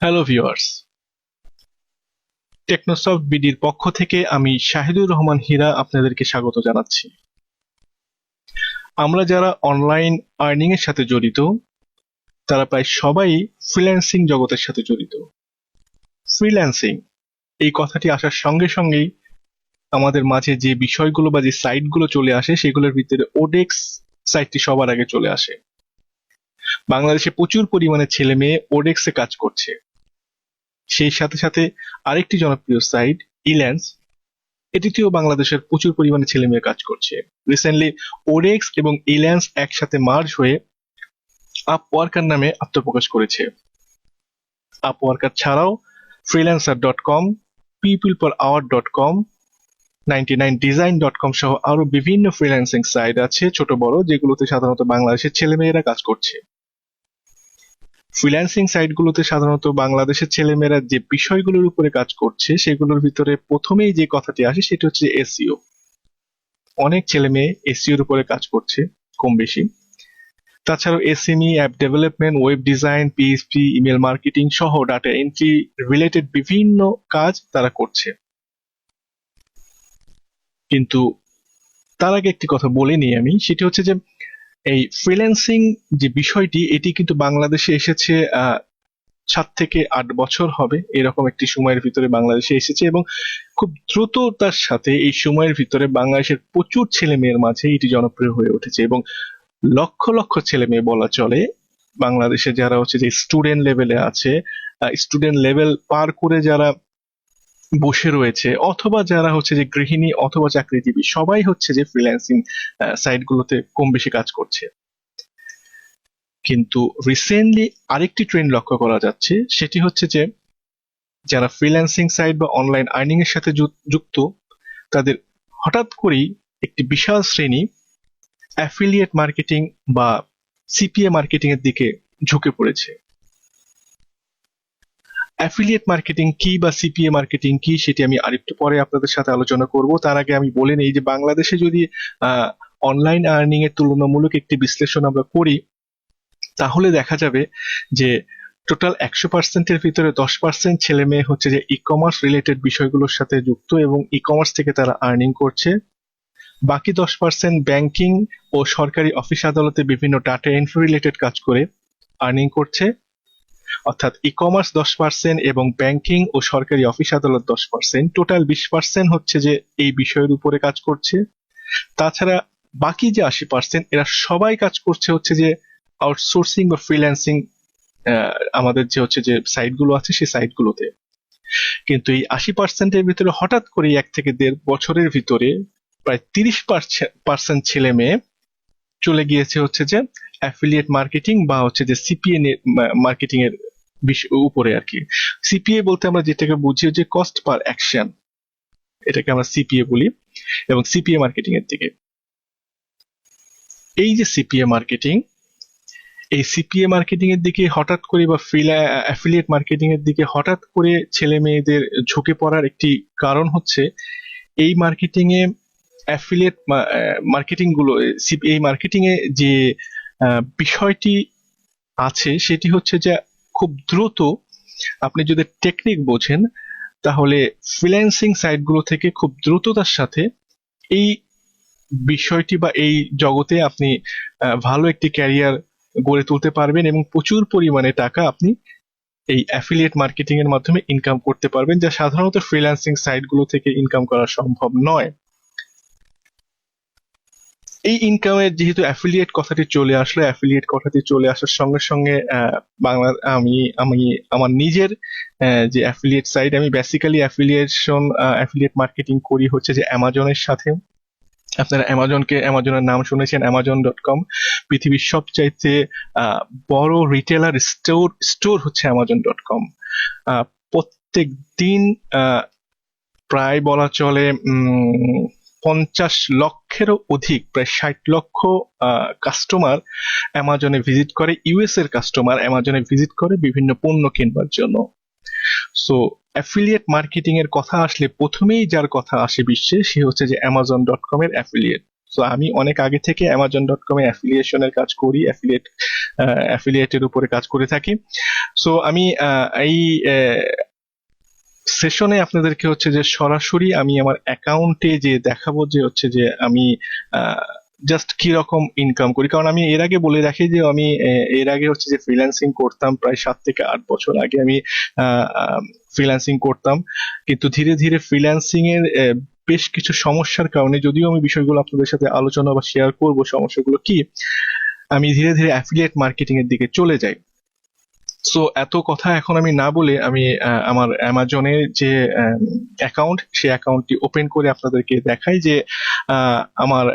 Hello viewers, টেকনোসফট বিডির পক্ষ থেকে আমি শাহিদুর রহমান হীরা আপনাদেরকে স্বাগত জানাচ্ছি। আমরা যারা অনলাইন আর্নিং এর সাথে জড়িত তারা প্রায় সবাই ফ্রিল্যান্সিং জগতের সাথে জড়িত। ফ্রিল্যান্সিং এই কথাটি আসার সঙ্গে সঙ্গেই আমাদের মাঝে যে বিষয়গুলো বা যে সাইটগুলো চলে আসে সেগুলোর ভিতরে ওডেক্স সাইটটি সবার আগে চলে আসে। বাংলাদেশে প্রচুর পরিমাণে ছেলে মেয়ে ওডেক্সে কাজ করছে। সেই সাথে সাথে আরেকটি জনপ্রিয় সাইট ইল্যান্স, এটিতেও বাংলাদেশের প্রচুর পরিমাণে ছেলে মেয়ে কাজ করছে। রিসেন্টলি ওডেক্স এবং ইল্যান্স একসাথে মার্জ হয়ে আপওয়ার্কার নামে আত্মপ্রকাশ করেছে। আপওয়ার্কার ছাড়াও freelancer.com, peopleperhour.com, 99design.com সহ আরো বিভিন্ন ফ্রিল্যান্সিং সাইট আছে ছোট বড়, যেগুলোতে সাধারণত বাংলাদেশের ছেলেমেয়েরা কাজ করছে। ফ্রিল্যান্সিং সাইটগুলোতে সাধারণত বাংলাদেশের ছেলেমেয়েরা যে বিষয়গুলোর উপরে কাজ করছে সেগুলোর ভিতরে প্রথমেই যে কথাটি আসে সেটা হচ্ছে এসইও। অনেক ছেলে মেয়ে এসইওর উপরে কাজ করছে কম বেশি। তাছাড়াও SME, app development, web design, PHP, email marketing সহ ডাটা এন্ট্রি রিলেটেড বিভিন্ন কাজ তারা করছে। কিন্তু তার আগে একটি কথা বলে নিই আমি, সেটি হচ্ছে যে এই ফ্রিল্যান্সিং যে বিষয়টি এটি কিন্তু বাংলাদেশে এসেছে 7 থেকে 8 বছর হবে, এরকম একটি সময়ের ভিতরে বাংলাদেশে এসেছে এবং খুব দ্রুততার সাথে এই সময়ের ভিতরে বাংলাদেশের প্রচুর ছেলে মেয়ের মাঝে এটি জনপ্রিয় হয়ে উঠেছে এবং লক্ষ লক্ষ ছেলে মেয়ে বলা চলে বাংলাদেশে যারা হচ্ছে যে স্টুডেন্ট লেভেলে আছে, স্টুডেন্ট লেভেল পার করে যারা বসে রয়েছে, অথবা যারা হচ্ছে যে গৃহিণী অথবা চাকরিজীবী, সবাই হচ্ছে যে ফ্রিল্যান্সিং সাইট গুলোতে কম বেশি কাজ করছে। কিন্তু রিসেন্টলি আরেকটি ট্রেন্ড লক্ষ্য করা যাচ্ছে, সেটি হচ্ছে যে যারা ফ্রিল্যান্সিং সাইট বা অনলাইন আর্নিং এর সাথে যুক্ত তাদের হঠাৎ করেই একটি বিশাল শ্রেণী অ্যাফিলিয়েট মার্কেটিং বা সিপিএ মার্কেটিং এর দিকে ঝুঁকে পড়েছে। অ্যাফিলিয়েট মার্কেটিং কি বা সিপিএ মার্কেটিং কি সেটি আমি আরেকটু পরে আপনাদের সাথে আলোচনা করব। তার আগে আমি বলে নেই যে বাংলাদেশে যদি অনলাইন আর্নিং এর তুলনামূলক একটি বিশ্লেষণ আমরা করি তাহলে দেখা যাবে যে টোটাল 100%-এর ভিতরে 10% ছেলে মেয়ে হচ্ছে যে ই কমার্স রিলেটেড বিষয়গুলোর সাথে যুক্ত এবং ই কমার্স থেকে তারা আর্নিং করছে। বাকি 10% ব্যাংকিং ও সরকারি অফিস আদালতে বিভিন্ন ডাটা এন্ট্রি রিলেটেড কাজ করে আর্নিং করছে। অর্থাৎ ই কমার্স 10% এবং ব্যাংকিং ও সরকারি অফিস আদালত 10%, টোটাল 20% হচ্ছে যে এই বিষয়ের উপরে কাজ করছে। তাছাড়া বাকি যে 80% এরা সবাই কাজ করছে হচ্ছে যে আউটসোর্সিং বা ফ্রিল্যান্সিং আমাদের যে হচ্ছে যে সাইটগুলো আছে সেই সাইটগুলোতে। কিন্তু এই 80%-এর ভিতরে হঠাৎ করে 1 থেকে 1.5 বছরের ভিতরে প্রায় 30% ছেলে মেয়ে চলে গিয়েছে হচ্ছে যে অ্যাফিলিয়েট মার্কেটিং বা হচ্ছে যে সিপিএ মার্কেটিং এর উপরে আর কি। সিপিএ বলতে আমরা যেটাকে বুঝি যে কস্ট পার অ্যাকশন, এটাকে আমরা সিপিএ বলি, এবং সিপিএ মার্কেটিং এর দিকে। এই যে সিপিএ মার্কেটিং, এই সিপিএ মার্কেটিং এর দিকে হঠাৎ করে বা অ্যাফিলিয়েট মার্কেটিং এর দিকে হঠাৎ করে ছেলে মেয়েদের ঝুঁকে পড়ার একটি কারণ হচ্ছে এই মার্কেটিং এ অ্যাফিলিয়েট মার্কেটিং গুলো, এই মার্কেটিং এ যে বিষয়টি আছে সেটি হচ্ছে যে খুব দ্রুত, আপনি যদি টেকনিক বোঝেন তাহলে ফ্রিল্যান্সিং সাইটগুলো থেকে খুব দ্রুততার সাথে এই বিষয়টি বা এই জগতে আপনি ভালো একটি ক্যারিয়ার গড়ে তুলতে পারবেন এবং প্রচুর পরিমাণে টাকা আপনি এই অ্যাফিলিয়েট মার্কেটিং এর মাধ্যমে ইনকাম করতে পারবেন, যা সাধারণত ফ্রিল্যান্সিং সাইটগুলো থেকে ইনকাম করা সম্ভব নয়। এই ইনকামের যেহেতু অ্যাফিলিয়েট কথাটি চলে আসলো, অ্যাফিলিয়েট কথাটি চলে আসার সঙ্গে সঙ্গে বাংলা আমি আমি আমার নিজের যে অ্যাফিলিয়েট সাইট, আমি বেসিক্যালি অ্যাফিলিয়েট মার্কেটিং করি হচ্ছে যে অ্যামাজনের সাথে। আপনারা অ্যামাজনের নাম শুনেছেন, amazon.com। পৃথিবীর সবচাইতে বড় রিটেলার স্টোর হচ্ছে amazon.com। প্রত্যেক দিন প্রায় বলা চলে 50 লক্ষেরও অধিক, প্রায় 60 লক্ষ কাস্টমার অ্যামাজনে ভিজিট করে, ইউএস এর কাস্টমার অ্যামাজনে ভিজিট করে বিভিন্ন পণ্য কিনবার জন্য। সো অ্যাফিলিয়েট মার্কেটিং এর কথা আসলে প্রথমেই যার কথা আসে বিশ্বে সে হচ্ছে যে amazon.com এর অ্যাফিলিয়েট। সো আমি অনেক আগে থেকে Amazon.com এ অ্যাফিলিয়েশনের কাজ করি, অ্যাফিলিয়েটের উপরে কাজ করে থাকি। সো আমি এই সেশনে আপনাদেরকে হচ্ছে যে সরাসরি আমি আমার অ্যাকাউন্টে যে দেখাবো যে হচ্ছে যে আমি জাস্ট কি রকম ইনকাম করি। কারণ আমি এর আগে বলে রাখি যে আমি এর আগে হচ্ছে যে ফ্রিল্যান্সিং করতাম, প্রায় 7 থেকে 8 বছর আগে আমি ফ্রিল্যান্সিং করতাম। কিন্তু ধীরে ধীরে ফ্রিল্যান্সিং এর বেশ কিছু সমস্যার কারণে, যদিও আমি বিষয়গুলো আপনাদের সাথে আলোচনা বা শেয়ার করব সমস্যাগুলো কি, আমি ধীরে ধীরে অ্যাফিলিয়েট মার্কেটিং এর দিকে চলে যাই। সো এত কথা এখন আমি না বলে আমি আমার অ্যামাজনের যে অ্যাকাউন্ট, সেই অ্যাকাউন্টটি ওপেন করে আপনাদেরকে দেখাই যে আমার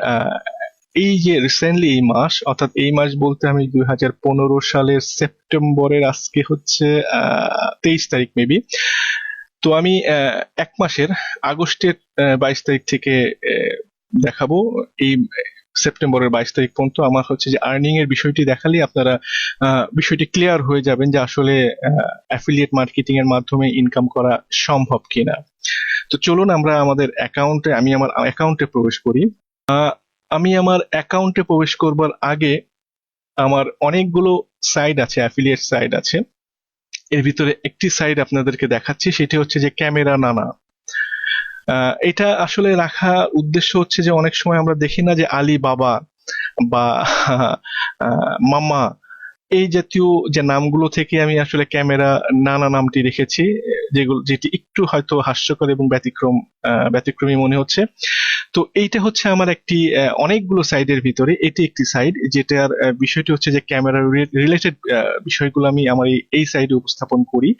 এই যে রিসেন্টলি এই মাস, অর্থাৎ এই মাস বলতে আমি 2015 সালের সেপ্টেম্বরের, আজকে হচ্ছে 23 তারিখ মেবি। তো আমি 1 মাসের আগস্টের 22 তারিখ থেকে দেখাবো। এই সেপ্টেম্বরের 22 তারিখ পর্যন্ত আমার হচ্ছে যে আর্নিং এর বিষয়টি দেখালে আপনারা বিষয়টি ক্লিয়ার হয়ে যাবেন যে আসলে অ্যাফিলিয়েট মার্কেটিং এর মাধ্যমে ইনকাম করা সম্ভব কিনা। তো চলুন আমরা আমাদের অ্যাকাউন্টে, আমি আমার অ্যাকাউন্টে প্রবেশ করি। আমি আমার অ্যাকাউন্টে প্রবেশ করবার আগে আমার অনেকগুলো সাইট আছে, অ্যাফিলিয়েট সাইট আছে। এর ভিতরে একটি সাইট আপনাদেরকে দেখাচ্ছি, সেটি হচ্ছে যে ক্যামেরা নানা। এটা আসলে রাখা উদ্দেশ্য হচ্ছে যে অনেক সময় আমরা দেখি না যে আলিবাবা বা মামা, এই জাতীয় যে নামগুলো থেকে আমি আসলে ক্যামেরা নানা নামটি রেখেছি, যেটি একটু হয়তো হাস্যকর এবং ব্যতিক্রমী মনে হচ্ছে। তো এইটা হচ্ছে আমার একটি অনেকগুলো সাইডের ভিতরে এটি একটি সাইড, যেটার বিষয়টি হচ্ছে যে ক্যামেরা রিলেটেড বিষয়গুলো আমি আমার এই সাইডে উপস্থাপন করি।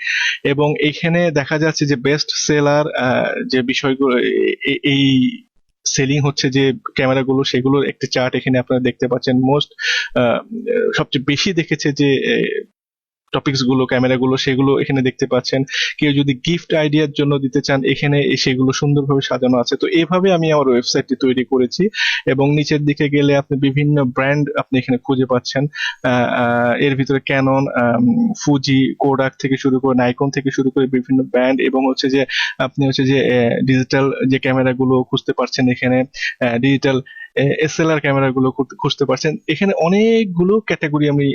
এবং এইখানে দেখা যাচ্ছে যে বেস্ট সেলার যে বিষয়গুলো, এই সেলিং হচ্ছে যে ক্যামেরাগুলো, সেগুলোর একটি চার্ট এখানে আপনারা দেখতে পাচ্ছেন। সবচেয়ে বেশি দেখেছে যে টপিকস গুলো, ক্যামেরাগুলো, সেগুলো এখানে দেখতে পাচ্ছেন। কেউ যদি গিফট আইডিয়ার জন্য দিতে চান, এখানে সেগুলো সুন্দরভাবে সাজানো আছে। তো এইভাবে আমি আমার ওয়েবসাইটটি তৈরি করেছি। এবং নিচের দিকে গেলে আপনি বিভিন্ন ব্র্যান্ড আপনি এখানে খুঁজে পাচ্ছেন। এর ভিতরে ক্যানন, ফুজি, কোডাক থেকে শুরু করে, নাইকন থেকে শুরু করে বিভিন্ন ব্র্যান্ড, এবং হচ্ছে যে আপনি হচ্ছে যে ডিজিটাল যে ক্যামেরাগুলো খুঁজতে পারছেন এখানে, ডিজিটাল এসএলআর ক্যামেরাগুলো খুঁজতে পারছেন। এখানে অনেকগুলো ক্যাটাগরি আমি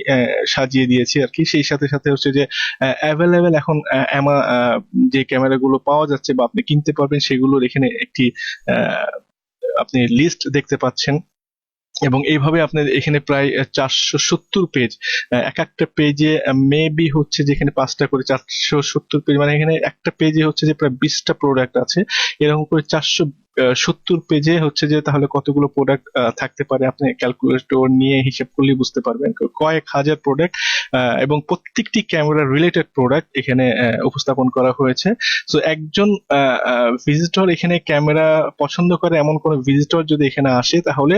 সাজিয়ে দিয়েছি আর কি। সেই সাথে সাথে হচ্ছে যে অ্যাভেলেবেল এখন যে ক্যামেরাগুলো পাওয়া যাচ্ছে বা আপনি কিনতে পারবেন, সেগুলোর এখানে একটি আপনি লিস্ট দেখতে পাচ্ছেন। এবং এইভাবে আপনার এখানে প্রায় 470 পেজ, এক একটা পেজে মেবি হচ্ছে যে এখানে 5টা করে 470 পেজ, মানে এখানে একটা পেজে হচ্ছে যে প্রায় 20টা প্রোডাক্ট আছে। এরকম করে 470 পেজে হচ্ছে যে তাহলে কতগুলো প্রোডাক্ট থাকতে পারে, আপনি ক্যালকুলেটর নিয়ে হিসাব করলে বুঝতে পারবেন। কয়েক হাজার প্রোডাক্ট, এবং প্রত্যেকটি ক্যামেরা রিলেটেড প্রোডাক্ট এখানে উপস্থাপন করা হয়েছে। সো একজন ভিজিটর এখানে ক্যামেরা পছন্দ করে এমন কোন ভিজিটর যদি এখানে আসে, তাহলে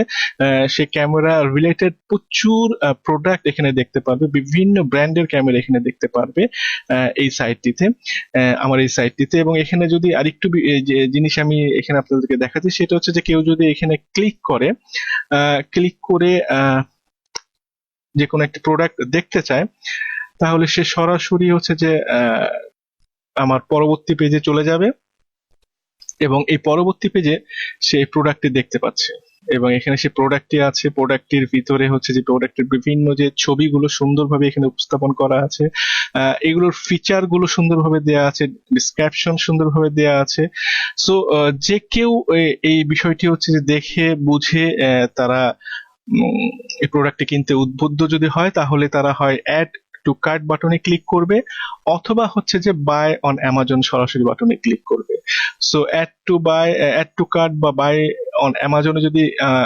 সে ক্যামেরা রিলেটেড প্রচুর প্রোডাক্ট এখানে দেখতে পারবে, বিভিন্ন ব্র্যান্ডের ক্যামেরা এখানে দেখতে পারবে এই সাইটটিতে, আমার এই সাইটটিতে। এবং এখানে যদি আরেকটু যে জিনিস আমি এখানে আপনাদেরকে দেখাচ্ছি, সেটা হচ্ছে যে কেউ যদি এখানে ক্লিক করে যে কোনো একটা প্রোডাক্ট দেখতে চায়, তাহলে সে সরাসরি হচ্ছে যে আমার পরবর্তী পেজে চলে যাবে, এবং এই পরবর্তী পেজে সে প্রোডাক্টটি দেখতে পাচ্ছে। এবং এখানে সে প্রোডাক্টটি আছে, প্রোডাক্টটির ভিতরে হচ্ছে যে প্রোডাক্টের বিভিন্ন যে ছবিগুলো সুন্দরভাবে এখানে উপস্থাপন করা আছে, এগুলোর ফিচার গুলো সুন্দরভাবে দেয়া আছে, ডিসক্রিপশন সুন্দরভাবে দেয়া আছে। সো যে কেউ এই বিষয়টি হচ্ছে যে দেখে বুঝে তারা এই প্রোডাক্টটি কিনতে উদ্বুদ্ধ যদি হয়, তাহলে তারা হয় অ্যাড টু কার্ট বাটনে ক্লিক করবে, অথবা হচ্ছে যে বাই অন অ্যামাজন সরাসরি বাটনে ক্লিক করবে। সো অ্যাড টু কার্ট বা বাই অন অ্যামাজনে যদি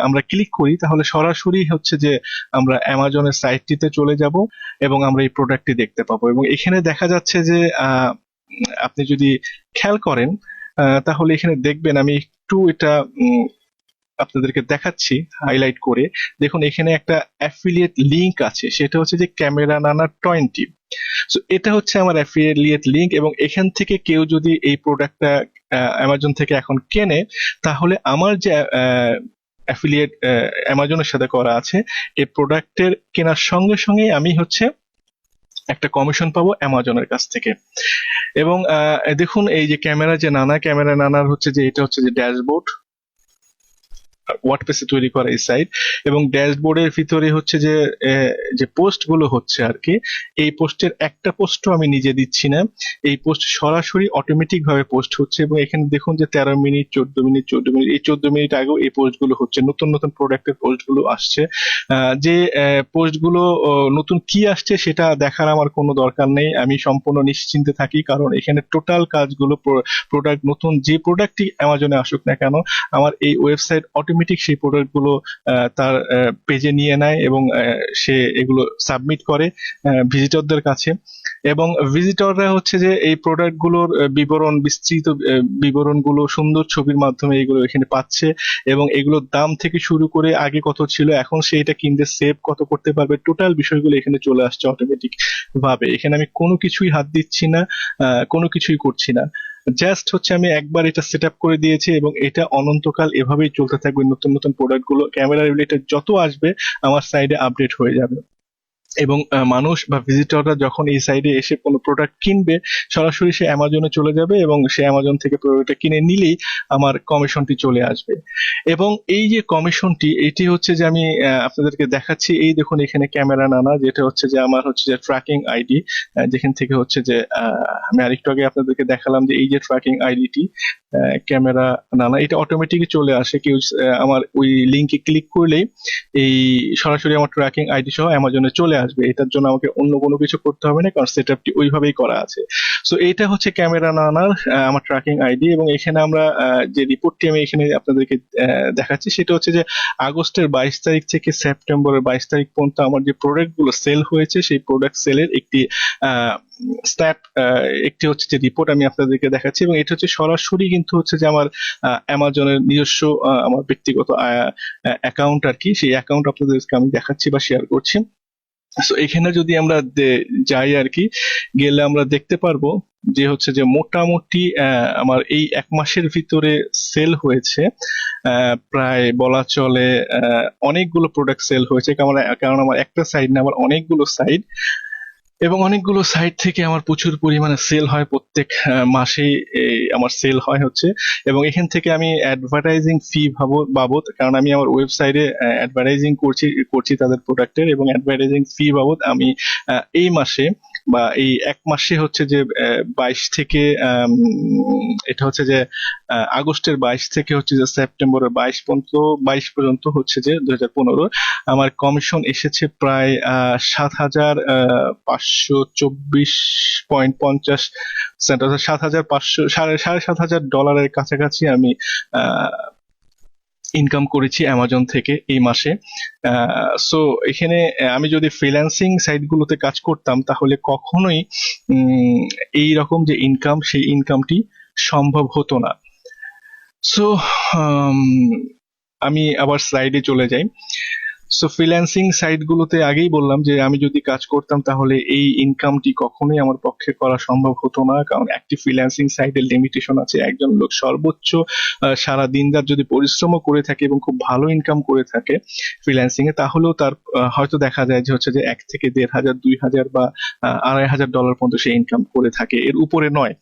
আমরা ক্লিক করি, তাহলে সরাসরি হচ্ছে যে আমরা অ্যামাজনের সাইটটিতে চলে যাব এবং আমরা এই প্রোডাক্টটি দেখতে পাবো। এবং এখানে দেখা যাচ্ছে যে আপনি যদি খেয়াল করেন, তাহলে এখানে দেখবেন, আমি একটু এটা আপনাদেরকে দেখাচ্ছি হাইলাইট করে। দেখুন এখানে একটা অ্যাফিলিয়েট লিংক আছে, সেটা হচ্ছে যে ক্যামেরা নানা 20। সো এটা হচ্ছে আমার অ্যাফিলিয়েট লিংক, এবং এখান থেকে কেউ যদি এই প্রোডাক্টটা অ্যামাজন থেকে এখন কেনে, তাহলে আমার যে অ্যাফিলিয়েট অ্যামাজনের সাথে করা আছে, এই প্রোডাক্টের কেনার সঙ্গে সঙ্গে আমি হচ্ছে একটা কমিশন পাবো অ্যামাজনের কাছ থেকে। এবং দেখুন এই যে ক্যামেরা নানার হচ্ছে যে এটা হচ্ছে যে ড্যাশবোর্ড, ওয়ার্ডপ্রেসে তৈরি করা এই সাইট, এবং ড্যাশবোর্ডের ভিতরে হচ্ছে যে যে পোস্ট গুলো হচ্ছে আর কি, এই পোস্টের একটা পোস্টও আমি নিজে দিচ্ছি না, এই পোস্ট সরাসরি অটোমেটিক ভাবে পোস্ট হচ্ছে। এবং এখানে দেখুন যে 13 মিনিট, 14 মিনিট, 14 মিনিট, এই 14 মিনিট আগেও এই পোস্ট গুলো হচ্ছে, নতুন নতুন প্রোডাক্টের পোস্ট গুলো আসছে। যে পোস্ট গুলো নতুন কি আসছে সেটা দেখার আমার কোনো দরকার নেই, আমি সম্পূর্ণ নিশ্চিন্তে থাকি, কারণ এখানে টোটাল কাজগুলো প্রোডাক্ট, নতুন যে প্রোডাক্টই অ্যামাজনে আসুক না কেন, আমার এই ওয়েবসাইট অটোমেটিক সেই প্রোডাক্ট গুলো তার পেজে নিয়ে নেয়, এবং সে এগুলো সাবমিট করে ভিজিটরদের কাছে। এবং ভিজিটররা হচ্ছে যে এই প্রোডাক্ট গুলোর বিবরণ, বিস্তৃত বিবরণ গুলো সুন্দর ছবির মাধ্যমে এগুলো এখানে পাচ্ছে, এবং এগুলোর দাম থেকে শুরু করে আগে কত ছিল, এখন সেইটা কিনতে সেভ কত করতে পারবে, টোটাল বিষয়গুলো এখানে চলে আসছে অটোমেটিক ভাবে। এখানে আমি কোনো কিছুই হাত দিচ্ছি না, কোনো কিছুই করছি না, জাস্ট হচ্ছে আমি একবার এটা সেট আপ করে দিয়েছি, এবং এটা অনন্তকাল এভাবেই চলতে থাকবে। নতুন নতুন প্রোডাক্ট গুলো ক্যামেরা রিলেটেড যত আসবে আমার সাইডে আপডেট হয়ে যাবে, এবং মানুষ বা ভিজিটররা যখন এই সাইডে এসে কোনো প্রোডাক্ট কিনবে, সরাসরি সে অ্যামাজনে চলে যাবে, এবং সে অ্যামাজন থেকে প্রোডাক্টটা কিনে নিলেই আমার কমিশনটি চলে আসবে। এবং এই যে কমিশনটি, এটি হচ্ছে যে আমি আপনাদেরকে দেখাচ্ছি, এই দেখুন এখানে ক্যামেরা নানা, যেটা হচ্ছে যে আমার হচ্ছে যে ট্র্যাকিং আইডি, যেখান থেকে হচ্ছে যে আমি আরেকটু আগে আপনাদেরকে দেখালাম যে এই যে ট্র্যাকিং আইডিটি ক্যামেরা নানা, এটা অটোমেটিকই চলে আসে, কেউ আমার ওই লিঙ্কে ক্লিক করলেই এই সরাসরি আমার ট্র্যাকিং আইডি সহ অ্যামাজনে চলে আসবে। এটার জন্য আমাকে অন্য কোনো কিছু করতে হবে না, কারণ সেট আপটি ওইভাবেই করা আছে। সো এইটা হচ্ছে ক্যামেরা নানার আমার ট্র্যাকিং আইডি, এবং এখানে আমরা যে রিপোর্টটি আমি এখানে আপনাদেরকে দেখাচ্ছি, সেটা হচ্ছে যে আগস্টের 22 তারিখ থেকে সেপ্টেম্বরের 22 তারিখ পর্যন্ত আমার যে প্রোডাক্ট গুলো সেল হয়েছে, সেই প্রোডাক্ট সেলের একটি স্ট্যাট, একটি হচ্ছে যে রিপোর্ট আমি আপনাদেরকে দেখাচ্ছি। এবং এটা হচ্ছে সরাসরি কিন্তু হচ্ছে যে আমার অ্যামাজনের নিজস্ব আমার ব্যক্তিগত অ্যাকাউন্ট আর কি, সেই অ্যাকাউন্ট আপনাদেরকে আমি দেখাচ্ছি বা শেয়ার করছি। সো এখানে যদি আমরা যাই আর কি, গেলে আমরা দেখতে পারবো যে হচ্ছে যে মোটামুটি আমার এই 1 মাসের ভিতরে সেল হয়েছে প্রায় বলা চলে অনেকগুলো প্রোডাক্ট সেল হয়েছে, কারণ আমার একটা সাইড না, আমার অনেকগুলো সাইড, এবং অনেকগুলো সাইট থেকে আমার প্রচুর পরিমাণে সেল হয়, প্রত্যেক মাসেই আমার সেল হয় হচ্ছে। এবং এখান থেকে আমি অ্যাডভার্টাইজিং ফি বাবদ, কারণ আমি আমার ওয়েবসাইটে অ্যাডভার্টাইজিং করছি তাদের প্রোডাক্টের, এবং অ্যাডভার্টাইজিং ফি বাবদ আমি এই মাসে বা এই 1 মাসে হচ্ছে যে 22 থেকে এটা হচ্ছে যে আগস্টের 22 থেকে হচ্ছে যে সেপ্টেম্বরের 22 পর্যন্ত হচ্ছে যে 2015 আমার কমিশন এসেছে প্রায় 7,524.50 সেন্ট, অর্থাৎ 7,500, $7,500 কাছাকাছি আমি ইনকাম করেছি অ্যামাজন থেকে এই মাসে। সো এখানে আমি যদি ফ্রিল্যান্সিং সাইট গুলোতে কাজ করতাম, তাহলে কখনোই এই রকম যে ইনকাম, সেই ইনকামটি সম্ভব হতো না। সো আমি আবার স্লাইডে চলে যাই। সো ফ্রিল্যান্সিং সাইট গুলোতে আগেই বললাম যে আমি যদি কাজ করতাম, তাহলে এই ইনকামটি কখনোই আমার পক্ষে করা সম্ভব হতো না, কারণ একটি ফ্রিল্যান্সিং সাইটের লিমিটেশন আছে। একজন লোক সর্বোচ্চ সারা দিন রাত যদি পরিশ্রমও করে থাকে এবং খুব ভালো ইনকাম করে থাকে ফ্রিল্যান্সিং এ, তাহলেও তার হয়তো দেখা যায় যে হচ্ছে যে 1 থেকে 1,500, 2,000 বা $2,500 পর্যন্ত সে ইনকাম করে থাকে, এর উপরে নয়।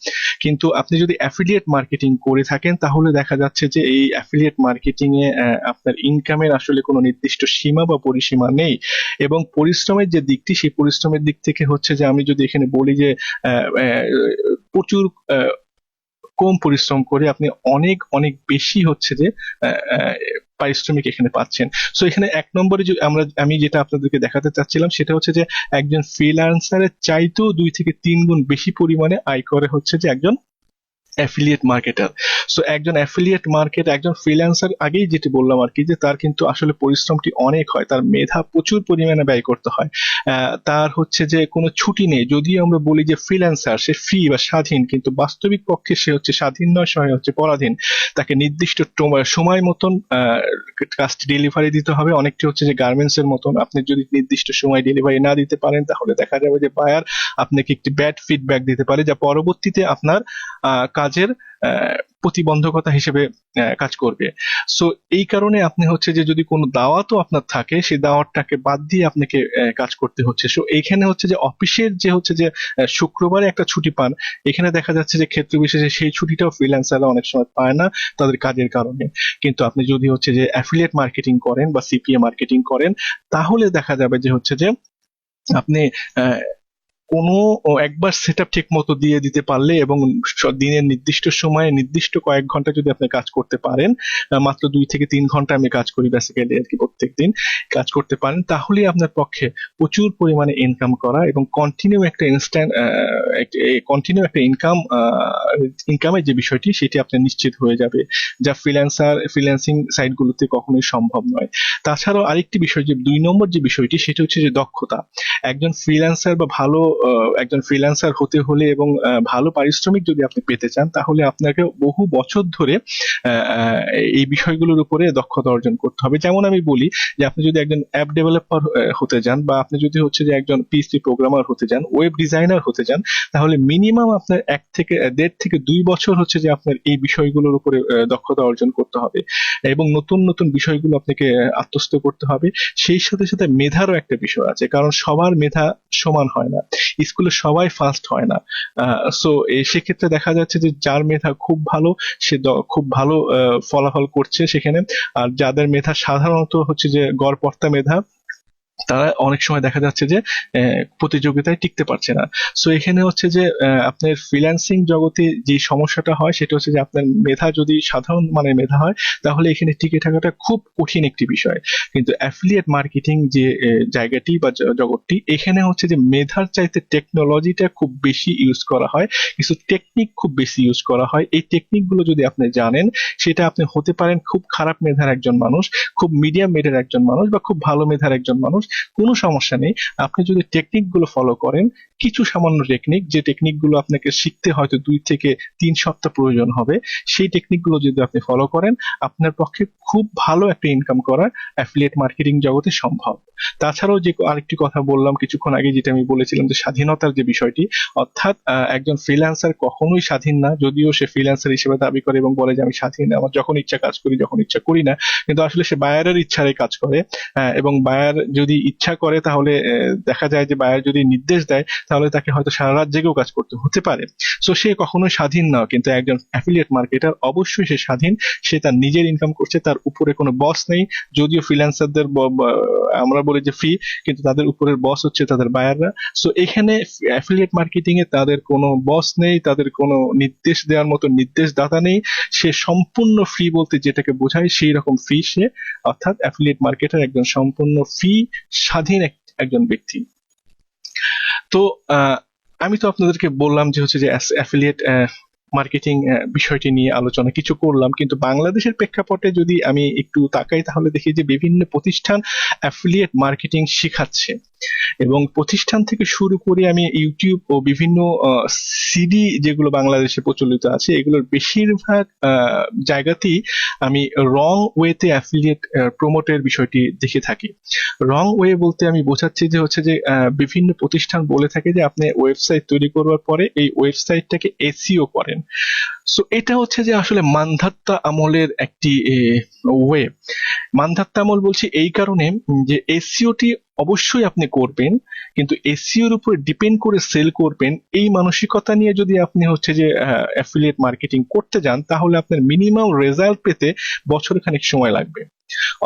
কিন্তু আপনি যদি অ্যাফিলিয়েট মার্কেটিং করে থাকেন, তাহলে দেখা যাচ্ছে যে এই অ্যাফিলিয়েট মার্কেটিং এ আপনার ইনকামের আসলে কোনো নির্দিষ্ট সীমা বা পরিসীমা নেই। এবং পরিশ্রমের যে দিকটি, সেই পরিশ্রমের দিক থেকে হচ্ছে যে আমি যদি এখানে বলি যে প্রচুর কম পরিশ্রম করে আপনি অনেক অনেক বেশি হচ্ছে যে পারিশ্রমিক এখানে পাচ্ছেন। সো এখানে 1 নম্বরে আমি যেটা আপনাদেরকে দেখাতে চাচ্ছিলাম, সেটা হচ্ছে যে একজন ফ্রিল্যান্সারের চাইতেও 2 থেকে 3 গুণ বেশি পরিমাণে আয় করে হচ্ছে যে একজন অ্যাফিলিয়েট মার্কেটার। সো একজন একজন ফ্রিল্যান্সার, আগেই যেটি বললাম আর কি, যে তার কিন্তু আসলে পরিশ্রমটি অনেক হয়, তার মেধা প্রচুর পরিমাণে ব্যয় করতে হয়, তার হচ্ছে যে কোনো ছুটি নেই। যদিও আমরা বলি যে ফ্রিল্যান্সার সে ফ্রি বা স্বাধীন, কিন্তু বাস্তবিক পক্ষে সে হচ্ছে স্বাধীন নয়, সে হচ্ছে পরাধীন। তাকে নির্দিষ্ট সময় মতন কাজটি ডেলিভারি দিতে হবে। অনেকটি হচ্ছে যে গার্মেন্টস এর মতন, আপনি যদি নির্দিষ্ট সময় ডেলিভারি না দিতে পারেন, তাহলে দেখা যাবে যে বায়ার আপনাকে একটি ব্যাড ফিডব্যাক দিতে পারে, যা পরবর্তীতে আপনার কাজের প্রতিবন্ধকতা হিসেবে কাজ করবে। সো এই কারণে আপনি হচ্ছে যে যদি কোনো দাওয়াতও আপনার থাকে, সেই দাওয়াতটাকে বাদ দিয়ে আপনাকে কাজ করতে হচ্ছে। সো এইখানে হচ্ছে যে অফিসের যে হচ্ছে যে শুক্রবারে একটা ছুটি পান, এখানে দেখা যাচ্ছে যে ক্ষেত্র বিশেষে সেই ছুটিটাও ফ্রিল্যান্সাররা অনেক সময় পায় না তাদের কাজের কারণে। কিন্তু আপনি যদি হচ্ছে যে অ্যাফিলিয়েট মার্কেটিং করেন বা সিপিএ মার্কেটিং করেন, তাহলে দেখা যাবে যে হচ্ছে যে আপনি আহ, কোনো একবার সেটআপ ঠিক মতো দিয়ে দিতে পারলে এবং দিনের নির্দিষ্ট সময়ে নির্দিষ্ট কয়েক ঘন্টা যদি আপনি কাজ করতে পারেন, মাত্র 2 থেকে 3 ঘন্টা আমি কাজ করি বেসিক্যালি আর কি, প্রত্যেকদিন কাজ করতে পারেন, তাহলেই আপনার পক্ষে প্রচুর পরিমাণে ইনকাম করা এবং কন্টিনিউ একটা ইনকামের যে বিষয়টি সেটি আপনার নিশ্চিত হয়ে যাবে, যা ফ্রিল্যান্সিং সাইটগুলোতে কখনোই সম্ভব নয়। তাছাড়াও আরেকটি বিষয়, যে 2 নম্বর যে বিষয়টি, সেটা হচ্ছে যে দক্ষতা। একজন ফ্রিল্যান্সার বা ভালো একজন ফ্রিল্যান্সার হতে হলে এবং ভালো পারিশ্রমিক যদি আপনি পেতে চান, তাহলে আপনাকে বহু বছর ধরে এই বিষয়গুলোর উপরে দক্ষতা অর্জন করতে হবে। যেমন আমি বলি যে আপনি যদি একজন অ্যাপ ডেভেলপার হতে যান, বা আপনি যদি হচ্ছে যে একজন পিএইচপি প্রোগ্রামার হতে যান, ওয়েব ডিজাইনার হতে যান, তাহলে মিনিমাম আপনার 1 থেকে 1.5 থেকে 2 বছর হচ্ছে যে আপনার এই বিষয়গুলোর উপরে দক্ষতা অর্জন করতে হবে এবং নতুন নতুন বিষয়গুলো আপনাকে আত্মস্থ করতে হবে। সেই সাথে সাথে মেধারও একটা বিষয় আছে, কারণ সবার মেধা সমান হয় না, স্কুলে সবাই ফার্স্ট হয় না। সো সেক্ষেত্রে দেখা যাচ্ছে যে যার মেধা খুব ভালো, সে খুব ভালো ফলাফল করছে সেখানে, আর যাদের মেধা সাধারণত হচ্ছে যে গড়পড়তা মেধা, তারা অনেক সময় দেখা যাচ্ছে যে প্রতিযোগিতায় টিকতে পারছে না। সো এখানে হচ্ছে যে আপনার ফ্রিল্যান্সিং জগতে যে সমস্যাটা হয় সেটা হচ্ছে যে আপনার মেধা যদি সাধারণ মানের মেধা হয়, তাহলে এখানে টিকে থাকাটা খুব কঠিন একটি বিষয়। কিন্তু অ্যাফিলিয়েট মার্কেটিং যে জায়গাটি বা জগৎটি, এখানে হচ্ছে যে মেধার চাইতে টেকনোলজিটা খুব বেশি ইউজ করা হয়, কিছু টেকনিক খুব বেশি ইউজ করা হয়। এই টেকনিকগুলো যদি আপনি জানেন, সেটা আপনি হতে পারেন খুব খারাপ মেধার একজন মানুষ, খুব মিডিয়াম মেধার একজন মানুষ, বা খুব ভালো মেধার একজন মানুষ, কোনো সমস্যা নেই। আপনি যদি টেকনিক গুলো ফলো করেন, কিছু সামান্য টেকনিক, যে টেকনিক গুলো আপনাকে শিখতে হয়তো 2 থেকে 3 সপ্তাহ প্রয়োজন হবে, সেই টেকনিক গুলো যদি আপনি ফলো করেন, আপনার পক্ষে খুব ভালো একটা ইনকাম করা অ্যাফিলিয়েট মার্কেটিং জগতে সম্ভব। তাছাড়াও যে আরেকটি কথা বললাম কিছুক্ষণ আগে, যেটা আমি বলেছিলাম যে স্বাধীনতার যে বিষয়টি, অর্থাৎ একজন ফ্রিল্যান্সার কখনোই স্বাধীন না, যদিও সে ফ্রিল্যান্সার হিসেবে দাবি করে এবং বলে যে আমি স্বাধীন, আমার যখন ইচ্ছা কাজ করি, যখন ইচ্ছা করি না, কিন্তু আসলে সে বায়ারের ইচ্ছারে কাজ করে। এবং বায়ার যদি ইচ্ছা করে, তাহলে দেখা যায় যে বায়ার যদি নির্দেশ দেয়, তাহলে তাকে হয়তো সারা রাত জেগেও কাজ করতে হতে পারে। সো সে কখনোই স্বাধীন না, কিন্তু একজন অ্যাফিলিয়েট মার্কেটার অবশ্যই সে স্বাধীন, সে তার নিজের ইনকাম করছে, তার উপরে কোনো বস নেই। যদিও ফ্রিল্যান্সারদের আমরা বলি যে ফ্রি, কিন্তু তাদের উপরের বস হচ্ছে তাদের বায়াররা। সো এখানে অ্যাফিলিয়েট মার্কেটিং এ তাদের কোনো বস নেই, তাদের কোনো নির্দেশ দেওয়ার মতো নির্দেশদাতা নেই, সে সম্পূর্ণ ফ্রি বলতে যেটাকে বোঝায় সেই রকম ফ্রি সে, অর্থাৎ অ্যাফিলিয়েট মার্কেটার একজন সম্পূর্ণ ফ্রি স্বাধীন একজন ব্যক্তি। তো আমি তো আপনাদেরকে বললাম যে হচ্ছে যে অ্যাফিলিয়েট মার্কেটিং বিষয়টি নিয়ে আলোচনা কিছু করলাম, কিন্তু বাংলাদেশের প্রেক্ষাপটে যদি আমি একটু তাকাই, তাহলে দেখি যে বিভিন্ন প্রতিষ্ঠান অ্যাফিলিয়েট মার্কেটিং শেখাচ্ছে, এবং প্রতিষ্ঠান থেকে শুরু করে আমি ইউটিউব ও বিভিন্ন সিডি যেগুলো বাংলাদেশে প্রচলিত আছে, এগুলোর বেশিরভাগ জায়গাতেই আমি রং ওয়েতে অ্যাফিলিয়েট প্রমোটের বিষয়টি দেখে থাকি। রং ওয়ে বলতে আমি বোঝাচ্ছি যে হচ্ছে যে বিভিন্ন প্রতিষ্ঠান বলে থাকে যে আপনি ওয়েবসাইট তৈরি করবার পরে এই ওয়েবসাইটটাকে এসইও করেন। সো এটা হচ্ছে যে আসলে মানধাত্তা আমলের একটি ওয়ে। মানধাত্তা আমল বলছি এই কারণে যে এসইওটি অবশ্যই আপনি করবেন, কিন্তু এসইওর উপর ডিপেন্ড করে সেল করবেন, এই মানসিকতা নিয়ে যদি আপনি হচ্ছে যে অ্যাফিলিয়েট মার্কেটিং করতে যান, তাহলে আপনার মিনিমাম রেজাল্ট পেতে বছর খানিক সময় লাগবে।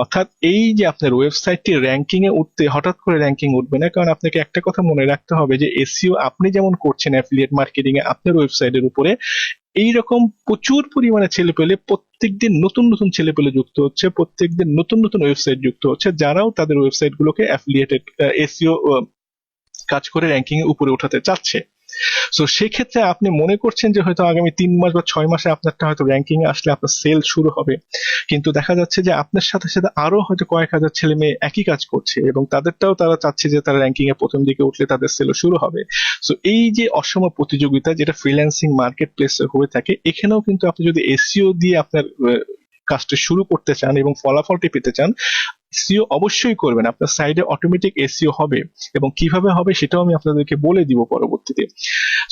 অর্থাৎ এই যে আপনার ওয়েবসাইটটি র্যাঙ্কিং এ উঠতে হঠাৎ করে র্যাঙ্কিং উঠবে না, কারণ আপনাকে একটা কথা মনে রাখতে হবে যে এসইও আপনি যেমন করছেন অ্যাফিলিয়েট মার্কেটিং এ আপনার ওয়েবসাইটের উপরে, এইরকম প্রচুর পরিমাণে ছেলেপেলে প্রত্যেকদিন নতুন নতুন ছেলেপেলে যুক্ত হচ্ছে, প্রত্যেকদিন নতুন নতুন ওয়েবসাইট যুক্ত হচ্ছে, যারাও তাদের ওয়েবসাইট গুলোকে অ্যাফিলিয়েটেড এসইও কাজ করে র্যাঙ্কিং এ উপরে উঠাতে চাচ্ছে। সো সেক্ষেত্রে আপনি মনে করছেন যে হয়তো আগামী 3 মাস বা 6 মাসে আপনারটা হয়তো র্যাঙ্কিং এ আসলে আপনার সেল শুরু হবে, কিন্তু দেখা যাচ্ছে যে আপনার সাথে সাথে আরো হয়তো কয়েক হাজার ছেলে মেয়ে একই কাজ করছে এবং তাদেরটাও তারা চাচ্ছে যে তারা র্যাঙ্কিং এ প্রথম দিকে উঠলে তাদের সেলও শুরু হবে। সো এই যে অসম প্রতিযোগিতা যেটা ফ্রিল্যান্সিং মার্কেট প্লেসে হয়ে থাকে, এখানেও কিন্তু আপনি যদি এসইও দিয়ে আপনার কাজটা শুরু করতে চান এবং ফলাফলটি পেতে চান, এসইও অবশ্যই করবেন। আপনার সাইডে অটোমেটিক এসইও হবে, এবং কিভাবে হবে সেটাও আমি আপনাদেরকে বলে দিব পরবর্তীতে।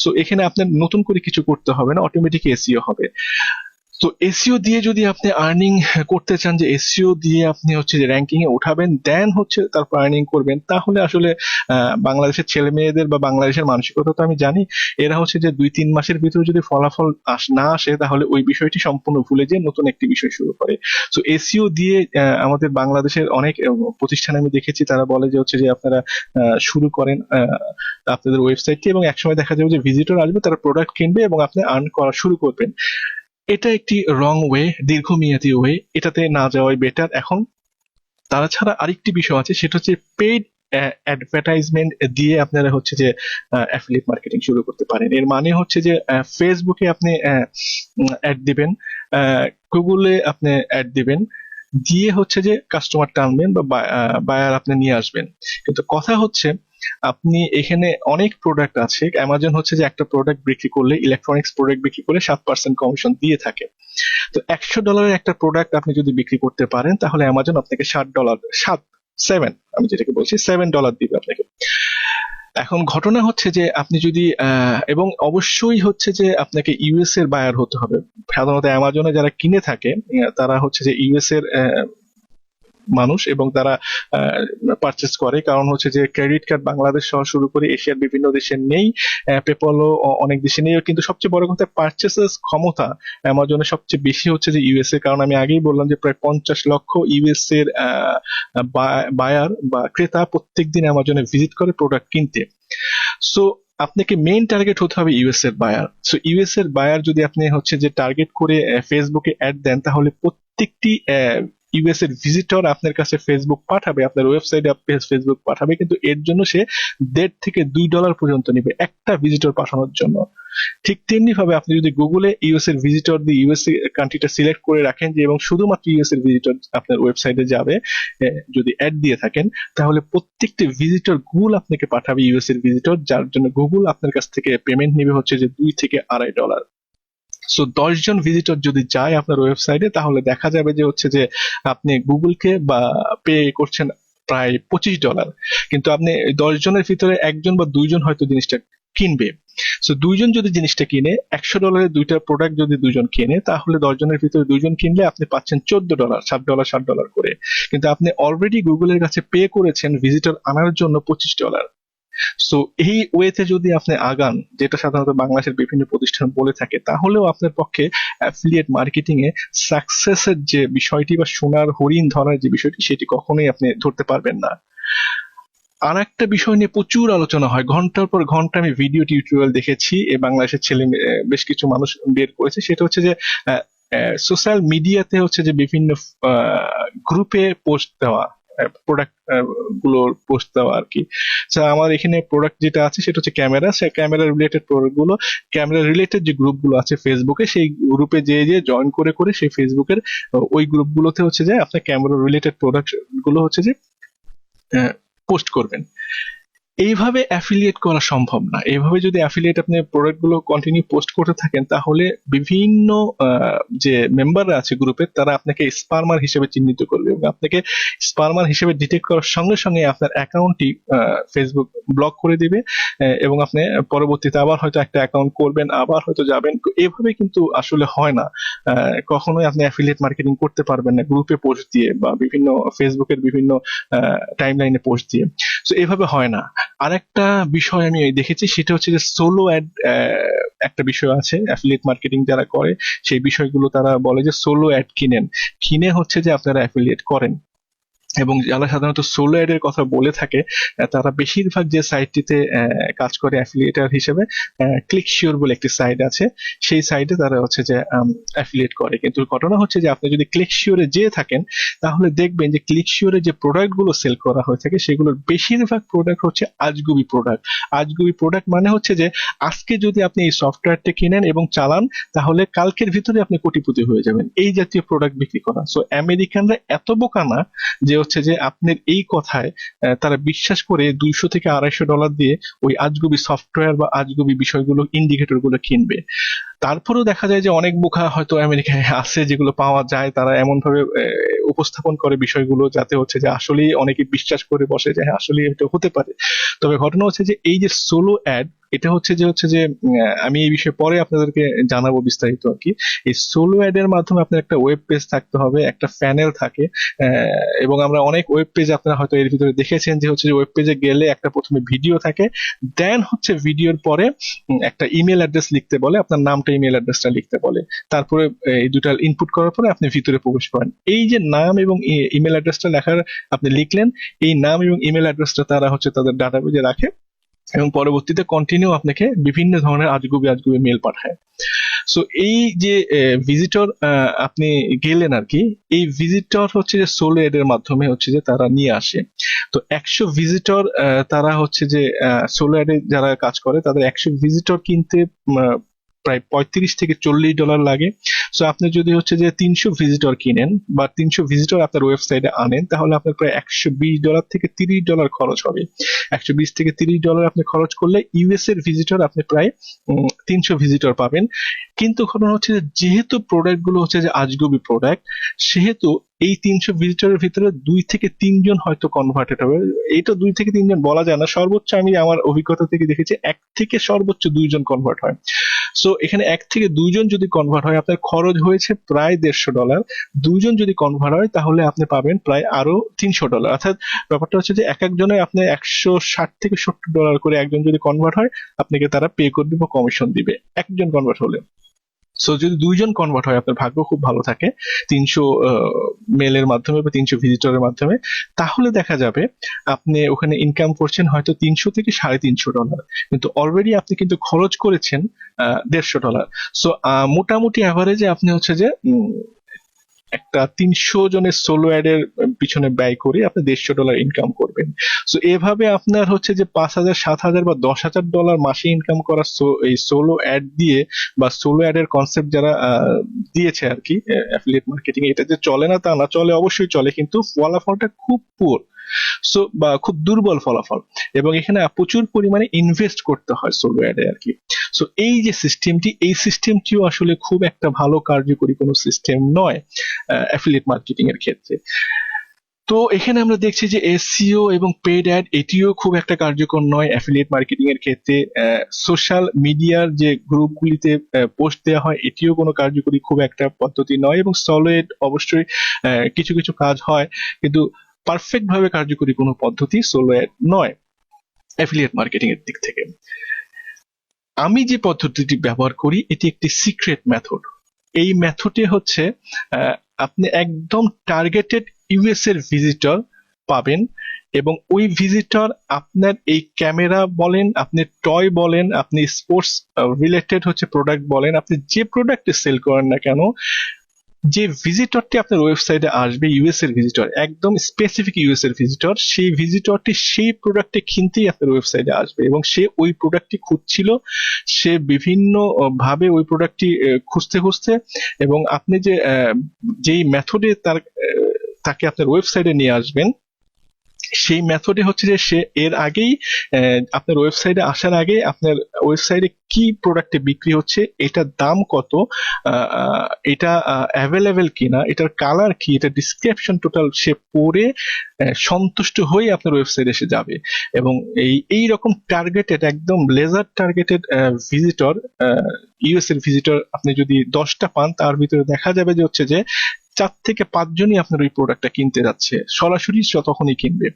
সো এখানে আপনার নতুন করে কিছু করতে হবে না, অটোমেটিক এসইও হবে। তো এসইও দিয়ে যদি আপনি আর্নিং করতে চান, যে এসইও দিয়ে আপনি হচ্ছে যে র্যাঙ্কিং এ উঠাবেন, দেন হচ্ছে তারপর আর্নিং করবেন, তাহলে আসলে বাংলাদেশের ছেলে মেয়েদের বা বাংলাদেশের মানসিকতা তো আমি জানি, এরা হচ্ছে যে 2-3 মাসের ভিতরে যদি ফলাফল না আসে, তাহলে ওই বিষয়টি সম্পূর্ণ ভুলে যেয়ে নতুন একটি বিষয় শুরু করে। তো এসইও দিয়ে আমাদের বাংলাদেশের অনেক প্রতিষ্ঠান আমি দেখেছি, তারা বলে যে হচ্ছে যে আপনারা শুরু করেন আপনাদের ওয়েবসাইটটি, এবং একসময় দেখা যাবে যে ভিজিটর আসবে, তারা প্রোডাক্ট কিনবে এবং আপনি আর্ন করা শুরু করবেন। এটা একটি রং ওয়ে, দীর্ঘমেয়াদী ওয়ে, এটাতে না যাওয়াই বেটার এখন। তারা ছাড়া আরেকটি বিষয় আছে, সেটা হচ্ছে পেইড অ্যাডভার্টাইজমেন্ট দিয়ে আপনারা হচ্ছে যে অ্যাফিলিয়েট মার্কেটিং শুরু করতে পারেন। এর মানে হচ্ছে যে ফেসবুকে আপনি অ্যাড দিবেন, গুগলে আপনি অ্যাড দিবেন, দিয়ে হচ্ছে যে কাস্টমার টানবেন বা বায়ার আপনি নিয়ে আসবেন। কিন্তু কথা হচ্ছে, আপনি এখানে অনেক প্রোডাক্ট আছে, অ্যামাজন হচ্ছে যে একটা প্রোডাক্ট বিক্রি করলে, ইলেকট্রনিক্স প্রোডাক্ট বিক্রি করলে 7% কমিশন দিয়ে থাকে। তো $100 একটা প্রোডাক্ট আপনি যদি বিক্রি করতে পারেন, তাহলে অ্যামাজন আপনাকে $7, 7, আমি যেটাকে বলছি $7 দিবে আপনাকে। এখন ঘটনা হচ্ছে যে আপনি যদি এবং অবশ্যই হচ্ছে যে আপনাকে ইউএস এর বায়ার হতে হবে। সাধারণত অ্যামাজনে যারা কিনে থাকে, তারা হচ্ছে যে ইউএস এর মানুষ, এবং তারা পারচেস করে, কারণ হচ্ছে যে ক্রেডিট কার্ড বাংলাদেশ সহ শুরু করে এশিয়ার বিভিন্ন দেশে নেই, পেপলও অনেক দেশে নেই, কিন্তু সবচেয়ে বড় কথা পারচেসেস ক্ষমতা অ্যামাজনের সবচেয়ে বেশি হচ্ছে যে ইউএসএ, কারণ আমি আগেই বললাম যে প্রায় 50 লক্ষ ইউএস এর বায়ার বা ক্রেতা প্রত্যেকদিন অ্যামাজনে ভিজিট করে প্রোডাক্ট কিনতে। সো আপনাকে মেইন টার্গেট হতে হবে ইউএস এর বায়ার। সো ইউএস এর বায়ার যদি আপনি হচ্ছে যে টার্গেট করে ফেসবুকে অ্যাড দেন, তাহলে প্রত্যেকটি ইউএস এর ভিজিটর আপনার কাছে ফেসবুক পাঠাবে, আপনার ওয়েবসাইটে ফেসবুক পাঠাবে, কিন্তু এর জন্য সে $1.5 থেকে $2 পর্যন্ত নেবে একটা ভিজিটর পাঠানোর জন্য। ঠিক তেমনি ভাবে আপনি যদি গুগলে ইউএস এর ভিজিটর দিয়ে ইউএস কান্ট্রিটা সিলেক্ট করে রাখেন যে, এবং শুধুমাত্র ইউএস এর ভিজিটর আপনার ওয়েবসাইটে যাবে, যদি অ্যাড দিয়ে থাকেন, তাহলে প্রত্যেকটি ভিজিটর গুগল আপনাকে পাঠাবে ইউএস এর ভিজিটর, যার জন্য গুগল আপনার কাছ থেকে পেমেন্ট নেবে হচ্ছে যে $2 থেকে $2.5। সো 10 জন ভিজিটর যদি যায় আপনার ওয়েবসাইটে, তাহলে দেখা যাবে যে হচ্ছে যে আপনি গুগলকে বা পে করছেন প্রায় $25, কিন্তু আপনি 10 জনের ভিতরে 1 জন বা 2 জন হয়তো জিনিসটা কিনবে। সো 2 জন যদি জিনিসটা কিনে, $100 দুইটা প্রোডাক্ট যদি 2 জন কিনে, তাহলে 10 জনের ভিতরে 2 জন কিনলে আপনি পাচ্ছেন $14, $7 করে। কিন্তু আপনি অলরেডি গুগলের কাছে পে করেছেন ভিজিটর আনার জন্য $25। সো এই ওয়েতে যদি আপনি আগান, যেটা সাধারণত বাংলাদেশের বিভিন্ন প্রতিষ্ঠান বলে থাকে, তাহলেও আপনার পক্ষে অ্যাফিলিয়েট মার্কেটিং এ সাকসেসের যে বিষয়টি বা সোনার হরিণ ধরার যে বিষয়টি, সেটি কখনোই আপনি ধরতে পারবেন না। আর একটা বিষয় নিয়ে প্রচুর আলোচনা হয়, ঘন্টার পর ঘন্টা আমি ভিডিও টিউটোরিয়াল দেখেছি, বাংলাদেশের ছেলে বেশ কিছু মানুষ বের করেছে, সেটা হচ্ছে যে সোশ্যাল মিডিয়াতে হচ্ছে যে বিভিন্ন গ্রুপে পোস্ট দেওয়া, প্রোডাক্ট গুলোর পোস্ট দেওয়া আর কি। আমার এখানে প্রোডাক্ট যেটা আছে সেটা হচ্ছে ক্যামেরা, সে ক্যামেরা রিলেটেড প্রোডাক্ট গুলো, ক্যামেরা রিলেটেড যে গ্রুপ গুলো আছে ফেসবুকে, সেই গ্রুপে যে জয়েন করে করে সেই ফেসবুকের ওই গ্রুপ গুলোতে হচ্ছে যে আপনার ক্যামেরা রিলেটেড প্রোডাক্ট গুলো হচ্ছে যে পোস্ট করবেন। এইভাবে অ্যাফিলিয়েট করা সম্ভব না। এইভাবে যদি অ্যাফিলিয়েট আপনি প্রোডাক্ট গুলো কন্টিনিউ পোস্ট করতে থাকেন, তাহলে বিভিন্ন যে মেম্বাররা আছে গ্রুপের, তারা আপনাকে স্পারমার হিসেবে চিহ্নিত করবে, এবং আপনাকে স্পারমার হিসেবে ডিটেক্ট করার সঙ্গে সঙ্গে আপনার অ্যাকাউন্টটি ফেসবুক ব্লক করে দিবে, এবং আপনি পরবর্তীতে আবার হয়তো একটা অ্যাকাউন্ট করবেন, আবার হয়তো যাবেন। এভাবে কিন্তু আসলে হয় না। কখনোই আপনি অ্যাফিলিয়েট মার্কেটিং করতে পারবেন না গ্রুপে পোস্ট দিয়ে বা বিভিন্ন ফেসবুকের বিভিন্ন টাইমলাইনে পোস্ট দিয়ে। তো এভাবে হয় না। আরেকটা বিষয় আমি দেখেছি, সেটা হচ্ছে যে সোলো অ্যাড একটা বিষয় আছে অ্যাফিলিয়েট মার্কেটিং যারা করে, সেই বিষয়গুলো তারা বলে যে সোলো অ্যাড কিনে হচ্ছে যে আপনারা অ্যাফিলিয়েট করেন। এবং যারা সাধারণত সোলো অ্যাড এর কথা বলে থাকে, তারা বেশিরভাগ যে সাইটটিতে কাজ করে অ্যাফিলিয়েটার হিসেবে, ক্লিক শিওর বলে একটি সাইট আছে, সেই সাইটে তারা হচ্ছে যে অ্যাফিলিয়েট করে। কিন্তু ঘটনা হচ্ছে যে আপনি যদি ক্লিক শিওরে যেয়ে থাকেন, তাহলে দেখবেন যে ক্লিক শিওরে যে প্রোডাক্ট গুলো সেল করা হয়ে থাকে, সেগুলোর বেশিরভাগ প্রোডাক্ট হচ্ছে আজগুবি প্রোডাক্ট। আজগুবি প্রোডাক্ট মানে হচ্ছে যে আজকে যদি আপনি এই সফটওয়্যারটা কিনেন এবং চালান, তাহলে কালকের ভিতরে আপনি কোটিপতি হয়ে যাবেন, এই জাতীয় প্রোডাক্ট বিক্রি করা। সো আমেরিকানরা এত বোকা না যে হচ্ছে যে আপনার এই কথায় তারা বিশ্বাস করে $200 থেকে $250 দিয়ে ওই আজগুবি সফটওয়্যার বা আজগুবি বিষয়গুলো, ইন্ডিকেটর গুলো কিনবে। তারপরেও দেখা যায় যে অনেক বোকা হয়তো আমেরিকায় আছে, যেগুলো পাওয়া যায়, তারা এমন ভাবে উপস্থাপন করে বিষয়গুলো, যাতে হচ্ছে যে আসলেই অনেকে বিশ্বাস করে বসে যে আসলে এটা হতে পারে। তবে ঘটনা হচ্ছে যে এই যে সোলো অ্যাড, এটা হচ্ছে যে আমি এই বিষয়ে পরে আপনাদেরকে জানাবো বিস্তারিত আর কি। এই সোলো অ্যাড এর মাধ্যমে আপনার একটা ওয়েব পেজ থাকতে হবে, একটা প্যানেল থাকে, এবং আমরা অনেক ওয়েব পেজ আপনারা হয়তো এর ভিতরে দেখেছেন যে হচ্ছে ওয়েব পেজে গেলে একটা প্রথমে ভিডিও থাকে, দেন হচ্ছে ভিডিওর পরে একটা ইমেল অ্যাড্রেস লিখতে বলে, আপনার নামটা ইমেল অ্যাড্রেসটা লিখতে বলে, তারপরে এই দুটা ইনপুট করার পরে আপনি ভিতরে প্রবেশ করেন। এই যে নাম এবং ইমেল অ্যাড্রেসটা লেখার আপনি লিখলেন, এই নাম এবং ইমেল অ্যাড্রেসটা তারা হচ্ছে তাদের ডাটাবেজে রাখে এবং পরবর্তীতে কন্টিনিউ আপনাকে বিভিন্ন ধরনের আজগুবি আজগুবি মেল পাঠায়। সো এই যে ভিজিটর আপনি গেলেন আর কি, এই ভিজিটর হচ্ছে যে সোলো এড এর মাধ্যমে হচ্ছে যে তারা নিয়ে আসে। তো 100 ভিজিটর তারা হচ্ছে যে সোলো এড এ যারা কাজ করে তাদের 100 ভিজিটর কিনতে প্রায় $35 থেকে $40 লাগে। সো আপনি যদি হচ্ছে যে 300 ভিজিটর কিনেন বা 300 ভিজিটর আপনার ওয়েবসাইটে আনেন, তাহলে আপনার প্রায় $120 থেকে $30 খরচ হবে। $120 থেকে $30 আপনি খরচ করলে ইউএস এর ভিজিটর আপনি প্রায় 300 ভিজিটর পাবেন। কিন্তু ঘটনা হচ্ছে যে যেহেতু প্রোডাক্ট গুলো হচ্ছে যে আজগুবি প্রোডাক্ট, সেহেতু এই 300 ভিজিটরের ভিতরে 2 থেকে 3 জন হয়তো কনভার্টেড হবে। এইটা 2 থেকে 3 জন বলা যায় না, সর্বোচ্চ আমি আমার অভিজ্ঞতা থেকে দেখেছি 1 থেকে সর্বোচ্চ 2 জন কনভার্ট হয়। সো এখানে 1 থেকে 2 জন যদি কনভার্ট হয়, আপনার খরচ হয়েছে প্রায় $150। 2 জন যদি কনভার্ট হয় তাহলে আপনি পাবেন প্রায় আরো $300। অর্থাৎ ব্যাপারটা হচ্ছে যে এক একজনের আপনি $160 থেকে $70 করে, একজন যদি কনভার্ট হয় আপনাকে তারা পে করবে বা কমিশন দিবে একজন কনভার্ট হলে। সো যদি 2 জন কনভার্ট হয়, আপনার ভাগ্য খুব ভালো থাকে 300 মেলের মাধ্যমে বা 300 ভিজিটরের মাধ্যমে, তাহলে দেখা যাবে আপনি ওখানে ইনকাম করছেন হয়তো $300 থেকে $350, কিন্তু অলরেডি আপনি কিন্তু খরচ করেছেন $150। সো মোটামুটি অ্যাভারেজে আপনি হচ্ছে যে একটা 300 জনের সোলো অ্যাড এর পিছনে ব্যয় করে আপনি $150 ইনকাম করবেন। সো এভাবে আপনার হচ্ছে যে 5,000, 7,000 বা $10,000 মাসে ইনকাম করা এই সোলো অ্যাড দিয়ে বা সোলো অ্যাড এর কনসেপ্ট যারা দিয়েছে আর কি অ্যাফিলিয়েট মার্কেটিং, এটা যে চলে না তা না, চলে, অবশ্যই চলে, কিন্তু ফলাফলটা খুব পুয়ার। সো বা খুব দুর্বল ফলাফল, এবং এখানে প্রচুর পরিমাণে ইনভেস্ট করতে হয় সোলো অ্যাডে আর কি। সো এই যে সিস্টেমটি, এই সিস্টেমটিও আসলে খুব একটা ভালো কার্যকরী কোনো সিস্টেম নয় অ্যাফিলিয়েট মার্কেটিং এর ক্ষেত্রে। তো এখানে আমরা দেখছি যে এসইও এবং পেইড অ্যাড এটিও খুব একটা কার্যকর নয় অ্যাফিলিয়েট মার্কেটিং এর ক্ষেত্রে। সোশ্যাল মিডিয়ার যে গ্রুপগুলিতে পোস্ট দেওয়া হয় এটিও কোনো কার্যকরী খুব একটা পদ্ধতি নয়, এবং সলিড অবশ্যই কিছু কিছু কাজ হয়, কিন্তু পারফেক্ট ভাবে কার্যকরী কোনো পদ্ধতি সোলো অ্যাড নয় অ্যাফিলিয়েট মার্কেটিং এর দিক থেকে। আমি যে পদ্ধতিটি ব্যবহার করি এটি একটি সিক্রেট মেথড। এই মেথডে হচ্ছে আপনি একদম টার্গেটেড ইউএস এর ভিজিটর পাবেন, এবং ওই ভিজিটর আপনার এই ক্যামেরা বলেন, আপনি টয় বলেন, আপনি স্পোর্টস রিলেটেড হচ্ছে প্রোডাক্ট বলেন, আপনি যে প্রোডাক্টে সেল করেন না কেন, যে ভিজিটরটি আপনার ওয়েবসাইটে আসবে ইউএস এর ভিজিটর, একদম স্পেসিফিক ইউএস এর ভিজিটর, সেই ভিজিটরটি সেই প্রোডাক্টে কিনতেই আপনার ওয়েবসাইটে আসবে, এবং সে ওই প্রোডাক্টটি খুঁজছিল, সে বিভিন্ন ভাবে ওই প্রোডাক্টটি খুঁজতে খুঁজতে, এবং আপনি যে যেই মেথডে তাকে আপনার ওয়েবসাইটে নিয়ে আসবেন, সেই মেথডে হচ্ছে যে সে এর আগেই আপনার ওয়েবসাইটে আসার আগে আপনার ওয়েবসাইটে কি প্রোডাক্টে বিক্রি হচ্ছে, এটার দাম কত, এটা অ্যাভেলেবেল কিনা, এটার কালার কি, এটা ডিসক্রিপশন টোটাল সে পড়ে সন্তুষ্ট হয়ে আপনার ওয়েবসাইটে এসে যাবে। এবং এই রকম টার্গেটেড, একদম লেজার টার্গেটেড ভিজিটর, ইউএস এর ভিজিটর আপনি যদি 10টা পান, তার ভিতরে দেখা যাবে যে হচ্ছে যে 4 থেকে 5 জনই আপনার ওই প্রোডাক্টটা কিনতে যাচ্ছে, সরাসরি তখনই কিনবে,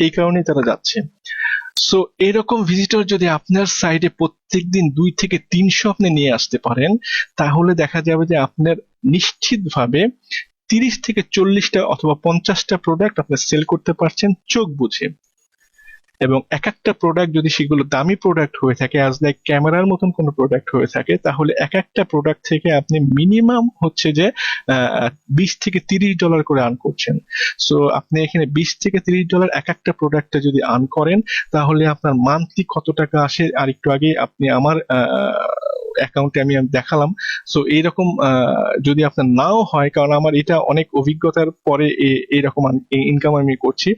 এই কারণেই তারা যাচ্ছে। সো এরকম ভিজিটর যদি আপনার সাইটে প্রত্যেকদিন 2 থেকে 300 আপনি নিয়ে আসতে পারেন, তাহলে দেখা যাবে যে আপনার নিশ্চিতভাবে 30 থেকে 40টা অথবা 50টা প্রোডাক্ট আপনি সেল করতে পারছেন চোখ বুঝে। এবং এক একটা প্রোডাক্ট যদি সেগুলো দামি প্রোডাক্ট হয়ে থাকে, অ্যাজ লাইক ক্যামেরার মতন কোনো প্রোডাক্ট হয়ে থাকে, তাহলে এক একটা প্রোডাক্ট থেকে আপনি মিনিমাম হচ্ছে যে $20 থেকে $30 করে আর্ন করছেন। সো আপনি এখানে $20 থেকে $30 এক একটা প্রোডাক্টে যদি আর্ন করেন, তাহলে আপনার মান্থলি কত টাকা আসে, আর একটু আগে আপনি আমার অ্যাকাউন্টে আমি দেখালাম। সো এইরকম যদি আপনার নাও হয়, কারণ আমার এটা অনেক অভিজ্ঞতার পরে এইরকম ইনকাম আমি করছি,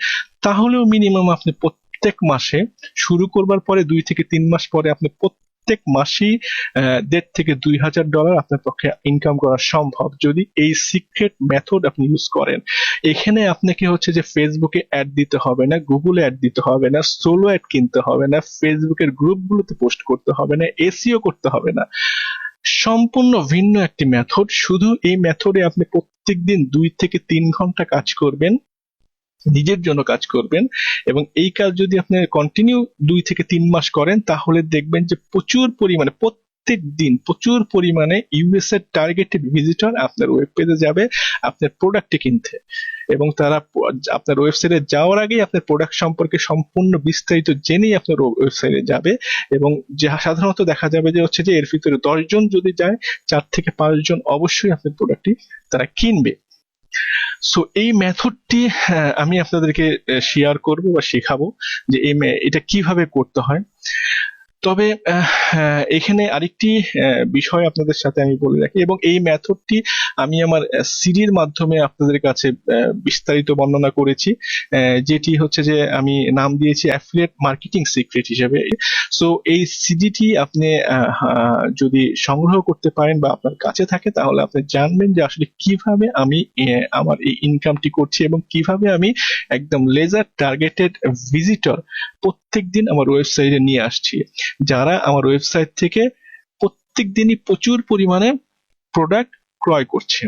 তাহলেও মিনিমাম আপনি প্রত্যেক মাসে শুরু করবার পরে 2 থেকে 3 মাস পরে আপনি প্রত্যেক মাসেই $1,500 আপনার পক্ষে ইনকাম করা সম্ভব যদি এই সিক্রেট মেথড আপনি ইউজ করেন। এখানে আপনাকে হচ্ছে যে ফেসবুকে অ্যাড দিতে হবে না, গুগলে অ্যাড দিতে হবে না, সোলো অ্যাড কিনতে হবে না, ফেসবুকের গ্রুপগুলোতে পোস্ট করতে হবে না, এসইও করতে হবে না। সম্পূর্ণ ভিন্ন একটি মেথড। শুধু এই মেথডে আপনি প্রত্যেকদিন 2 থেকে 3 ঘন্টা কাজ করবেন, নিজের জন্য কাজ করবেন, এবং এই কাজ যদি আপনি কন্টিনিউ 2 থেকে 3 মাস করেন তাহলে দেখবেন যে প্রচুর পরিমাণে প্রত্যেক দিন প্রচুর পরিমাণে ইউএস এর টার্গেটেড ভিজিটর আপনার ওয়েব পেজে যাবে আপনার প্রোডাক্টটি কিনতে, এবং তারা আপনার ওয়েবসাইটে যাওয়ার আগেই আপনার প্রোডাক্ট সম্পর্কে সম্পূর্ণ বিস্তারিত জেনেই আপনার ওয়েবসাইটে যাবে। এবং সাধারণত দেখা যাবে যে হচ্ছে যে এর ভিতরে 10 জন যদি যায় 4 থেকে 5 জন অবশ্যই আপনার প্রোডাক্টটি তারা কিনবে। সো এই মেথডটি আমি আপনাদেরকে শেয়ার করব বা শেখাবো যে এটা কিভাবে করতে হয়। তবে এখানে আরেকটি বিষয় আপনাদের সাথে আমি বলে রাখি, এবং এই মেথডটি আমি আমার সিডির মাধ্যমে আপনাদের কাছে বিস্তারিত বর্ণনা করেছি, যেটি হচ্ছে যে আমি নাম দিয়েছি অ্যাফিলিয়েট মার্কেটিং সিক্রেট হিসেবে। সো এই সিডিটি আপনি যদি সংগ্রহ করতে পারেন বা আপনার কাছে থাকে তাহলে আপনি জানবেন যে আসলে কিভাবে আমি আমার এই ইনকামটি করছি এবং কিভাবে আমি একদম লেজার টার্গেটেড ভিজিটর প্রত্যেকদিন আমার ওয়েবসাইটে নিয়ে আসছি, যারা আমার ওয়েবসাইট থেকে প্রত্যেক দিনই প্রচুর পরিমাণে প্রোডাক্ট ক্রয় করছে।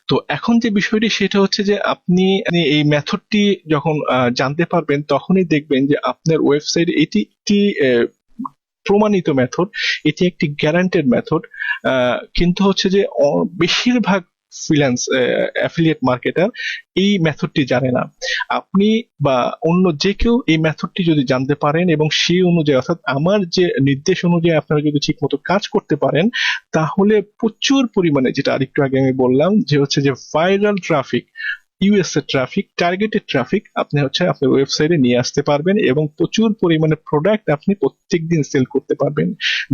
তো এখন যে বিষয়টি সেটা হচ্ছে যে আপনি এই মেথডটি যখন জানতে পারবেন তখনই দেখবেন যে আপনার ওয়েবসাইট এটি একটি প্রমাণিত মেথড, এটি একটি গ্যারান্টেড মেথড, কিন্তু হচ্ছে যে বেশিরভাগ ফ্রিল্যান্স অ্যাফিলিয়েট মার্কেটার এই মেথডটি জানে না। আপনি বা অন্য যে কেউ এই মেথডটি যদি জানতে পারেন এবং সেই অনুযায়ী অর্থাৎ আমার যে নির্দেশ অনুযায়ী আপনারা যদি ঠিক মতো কাজ করতে পারেন তাহলে প্রচুর পরিমাণে, যেটা আরেকটু আগে আমি বললাম যে হচ্ছে যে ভাইরাল ট্রাফিক, ইউএস এর ট্রাফিক, টার্গেটেড ট্রাফিক আপনি হচ্ছে আপনার ওয়েবসাইটে নিয়ে আসতে পারবেন এবং প্রচুর পরিমাণে প্রোডাক্ট আপনি প্রত্যেকদিন সেল করতে পারবেন,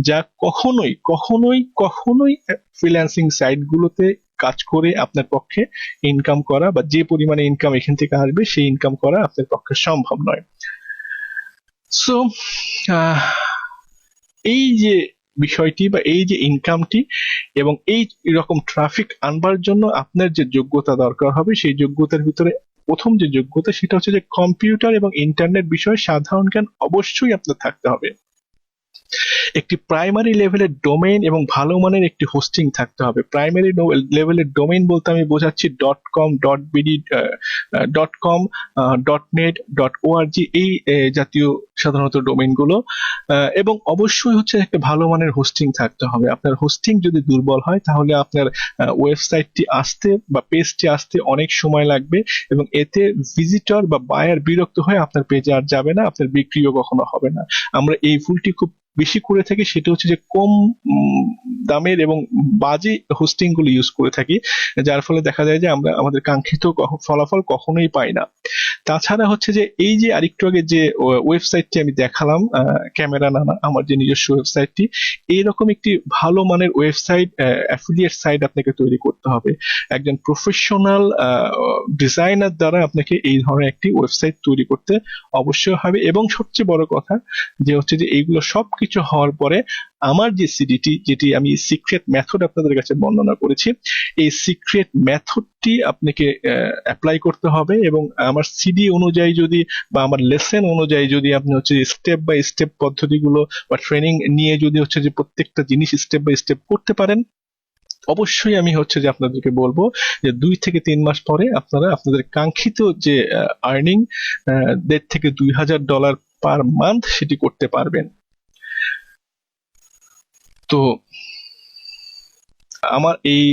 যা কখনোই কখনোই কখনোই ফ্রিল্যান্সিং সাইটগুলোতে কাজ করে আপনার পক্ষে ইনকাম করা বা যে পরিমাণে ইনকাম এখান থেকে আসবে সেই ইনকাম করা আপনার পক্ষে সম্ভব নয়। সো এই যে বিষয়টি বা এই যে ইনকামটি এবং এই রকম ট্রাফিক আনবার জন্য আপনার যে যোগ্যতা দরকার হবে সেই যোগ্যতার ভিতরে প্রথম যে যোগ্যতা সেটা হচ্ছে যে কম্পিউটার এবং ইন্টারনেট বিষয়ে সাধারণ জ্ঞান অবশ্যই আপনার থাকতে হবে। একটি প্রাইমারি লেভেলের ডোমেইন এবং ভালো মানের একটি হোস্টিং থাকতে হবে। প্রাইমারি লেভেলের ডোমেইন বলতে আমি বোঝাচ্ছি .com, .bd, .com, .net, .org এই জাতীয় সাধারণত ডোমেইনগুলো, এবং অবশ্যই হচ্ছে একটা ভালো মানের হোস্টিং থাকতে হবে। আপনার হোস্টিং যদি দুর্বল হয় তাহলে আপনার ওয়েবসাইটটি আসতে বা পেজটি আসতে অনেক সময় লাগবে এবং এতে ভিজিটর বা বায়ার বিরক্ত হয়ে আপনার পেজে আর যাবে না, আপনার বিক্রিও কখনো হবে না। আমরা এই ভুলটি খুব বেশি করে থাকি, সেটা হচ্ছে যে কম দামের এবং বাজে হোস্টিং গুলো ইউজ করে থাকি, যার ফলে দেখা যায় যে আমরা আমাদের কাঙ্ক্ষিত ফলাফল কখনোই পাই না। তাছাড়া হচ্ছে যে এই যে আরেকটু আগে যে ওয়েবসাইটটি আমি দেখালাম ক্যামেরা নানা, আমার যে নিজস্ব ওয়েবসাইটটি, এইরকম একটি ভালো মানের ওয়েবসাইট অ্যাফিলিয়েট সাইট আপনাকে তৈরি করতে হবে। একজন প্রফেশনাল ডিজাইনার দ্বারা আপনাকে এই ধরনের একটি ওয়েবসাইট তৈরি করতে অবশ্যই হবে। এবং সবচেয়ে বড় কথা যে হচ্ছে যে এইগুলো সবকিছু হওয়ার পরে আমার যে সিডিটি, যেটি আমি সিক্রেট মেথড আপনাদের কাছে বর্ণনা করেছি, এই সিক্রেট মেথডটি আপনাকে অ্যাপ্লাই করতে হবে এবং আমার সিডি অনুযায়ী যদি বা আমার লেসন অনুযায়ী যদি আপনি হচ্ছে স্টেপ বাই স্টেপ পদ্ধতিগুলো বা ট্রেনিং নিয়ে যদি হচ্ছে যে প্রত্যেকটা জিনিস স্টেপ বাই স্টেপ করতে পারেন, অবশ্যই আমি হচ্ছে যে আপনাদেরকে বলবো যে 2 থেকে 3 মাস পরে আপনারা আপনাদের কাঙ্ক্ষিত যে আর্নিং $1,500 পার মান্থ সেটি করতে পারবেন। তো আমার এই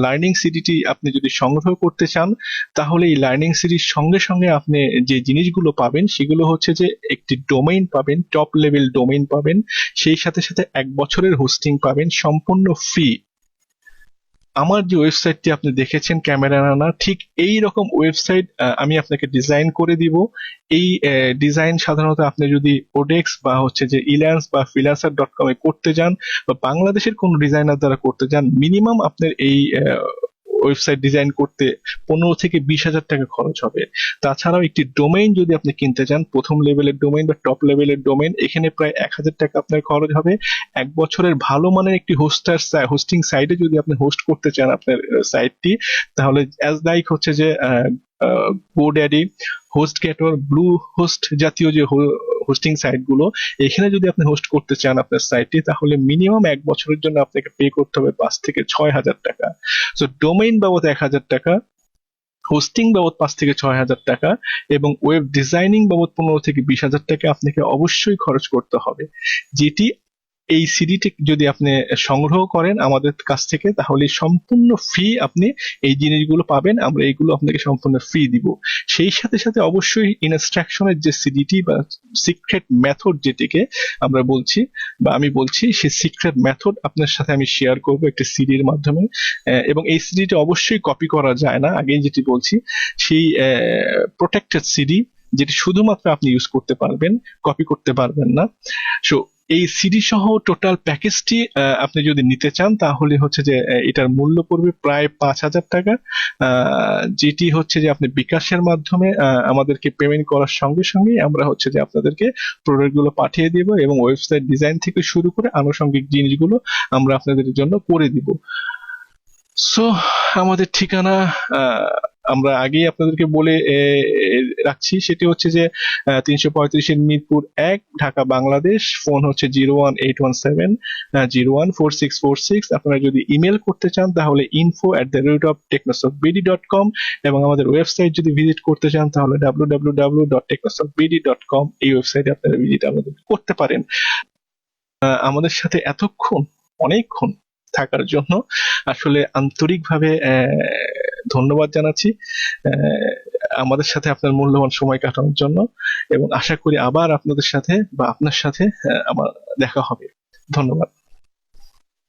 লার্নিং সিডিটি আপনি যদি সংগ্রহ করতে চান তাহলে এই লার্নিং সিডির সঙ্গে সঙ্গে আপনি যে জিনিসগুলো পাবেন সেগুলো হচ্ছে যে একটি ডোমেইন পাবেন, টপ লেভেল ডোমেইন পাবেন, সেই সাথে সাথে 1 বছরের হোস্টিং পাবেন সম্পূর্ণ ফ্রি। আমার যে ওয়েবসাইটটি আপনি দেখেছেন ক্যামেরা নানা, ঠিক এই রকম ওয়েবসাইট আমি আপনাকে ডিজাইন করে দিব। এই ডিজাইন সাধারণত আপনি যদি ওডেক্স বা হচ্ছে যে ইল্যান্স বা freelancer.com এ করতে যান বা বাংলাদেশের কোন ডিজাইনার দ্বারা করতে যান, মিনিমাম আপনার এই ওয়েবসাইট ডিজাইন করতে 15 থেকে 20 হাজার টাকা খরচ হবে। তাছাড়াও একটি ডোমেইন যদি আপনি কিনতে চান, প্রথম লেভেলের ডোমেইন বা টপ লেভেলের ডোমেইন, এখানে প্রায় 1,000 টাকা আপনার খরচ হবে। 1 বছরের ভালো মানের একটি হোস্টিং সাইটে যদি আপনি হোস্ট করতে চান আপনার সাইটটি, তাহলে অ্যাজ লাইক হচ্ছে যে গোড্যাডি, হোস্টগেটর, ব্লু হোস্ট জাতীয় যে হোস্টিং সাইট গুলো, এখানে যদি আপনি হোস্ট করতে চান আপনার সাইটটি, তাহলে মিনিমাম 1 বছরের জন্য আপনাকে পে করতে হবে 5 থেকে 6 হাজার টাকা। সো ডোমেইন বাবদ 1,000 টাকা, হোস্টিং বাবদ 5 থেকে 6 হাজার টাকা, এবং ওয়েব ডিজাইনিং বাবদ 15 থেকে 20 হাজার টাকা আপনাকে অবশ্যই খরচ করতে হবে। যেটি এই সিডিটি যদি আপনি সংগ্রহ করেন আমাদের কাছ থেকে, তাহলে সম্পূর্ণ ফ্রি আপনি এই জিনিসগুলো পাবেন, আমরা এইগুলো আপনাকে সম্পূর্ণ ফ্রি দিব। সেই সাথে সাথে অবশ্যই ইনস্ট্রাকশনের যে সিডিটি বা সিক্রেট মেথড যেটিকে আমরা বলছি বা আমি বলছি, সেই সিক্রেট মেথড আপনার সাথে আমি শেয়ার করব একটি সিডির মাধ্যমে। এবং এই সিডিটি অবশ্যই কপি করা যায় না, আগেই যেটি বলছি, সেই প্রোটেক্টেড সিডি যেটি শুধুমাত্র আপনি ইউজ করতে পারবেন, কপি করতে পারবেন না। সো এই সিডি সহ টোটাল প্যাকেজটি আপনি যদি নিতে চান, তাহলে হচ্ছে যে এটার মূল্য পড়বে প্রায় 5,000 টাকা, যেটি হচ্ছে যে আপনি বিকাশের মাধ্যমে আমাদেরকে পেমেন্ট করার সঙ্গে সঙ্গে আমরা হচ্ছে যে আপনাদেরকে প্রোডাক্ট গুলো পাঠিয়ে দিব, এবং ওয়েবসাইট ডিজাইন থেকে শুরু করে আনুষঙ্গিক জিনিসগুলো আমরা আপনাদের জন্য করে দিব। সো আমাদের ঠিকানা আমরা আগেই আপনাদেরকে বলে রাখছি, সেটি হচ্ছে যে 335 মিরপুর 1, ঢাকা, বাংলাদেশ। ফোন হচ্ছে 01817014646। আপনারা যদি ইমেল করতে চান তাহলে info@technosofbd.com, এবং আমাদের ওয়েবসাইট যদি ভিজিট করতে চান তাহলে www.technosofbd.com, এই ওয়েবসাইটে আপনারা ভিজিট আমাদের করতে পারেন। আমাদের সাথে এতক্ষণ, অনেকক্ষণ থাকার জন্য আসলে আন্তরিকভাবে ধন্যবাদ জানাচ্ছি আমাদের সাথে আপনার মূল্যবান সময় কাটানোর জন্য, এবং আশা করি আবার আপনাদের সাথে বা আপনার সাথে আমার দেখা হবে। ধন্যবাদ।